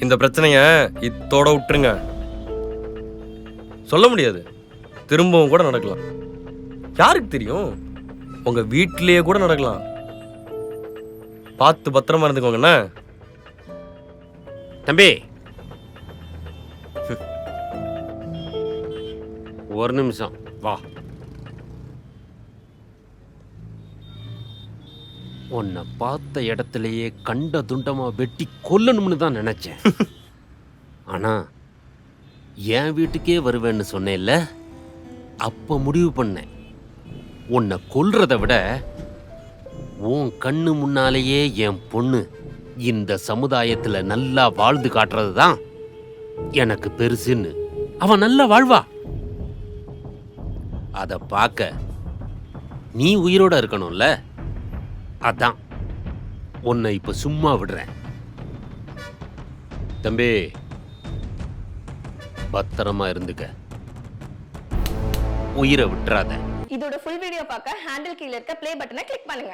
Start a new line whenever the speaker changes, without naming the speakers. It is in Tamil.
இந்த பிரச்சனைய இத்தோட விட்டுருங்க. சொல்ல முடியாது, திரும்பவும் கூட நடக்கலாம். யாருக்கு தெரியும், உங்க வீட்டிலேயே கூட நடக்கலாம். பார்த்து பத்திரமா இருந்துக்கோங்கண்ணா.
தம்பி ஒரு நிமிஷம் வா. உன்னை பார்த்த இடத்துலயே கண்ட துண்டமா வெட்டி கொல்லணும்னு தான் நினைச்சேன். ஆனா என் வீட்டுக்கே வருவேன்னு சொன்னேன்ல, அப்ப முடிவு பண்ணேன் உன்னை கொல்றதை விட உன் கண்ணு முன்னாலேயே என் பொண்ணு இந்த சமுதாயத்துல நல்லா வாழ்ந்து காட்டுறது தான் எனக்கு பெருசுன்னு. அவன் நல்லா வாழ்வா, அத பார்க்க நீ உயிரோட இருக்கணும்ல. அதான் உன்னை இப்ப சும்மா விடுறேன். தம்பி பத்திரமா இருந்துக்க, உயிரை விட்டுறாத.
இதோட ஃபுல் வீடியோ பார்க்க ஹேண்டில் கீழ இருக்க ப்ளே பட்டனை கிளிக் பண்ணுங்க.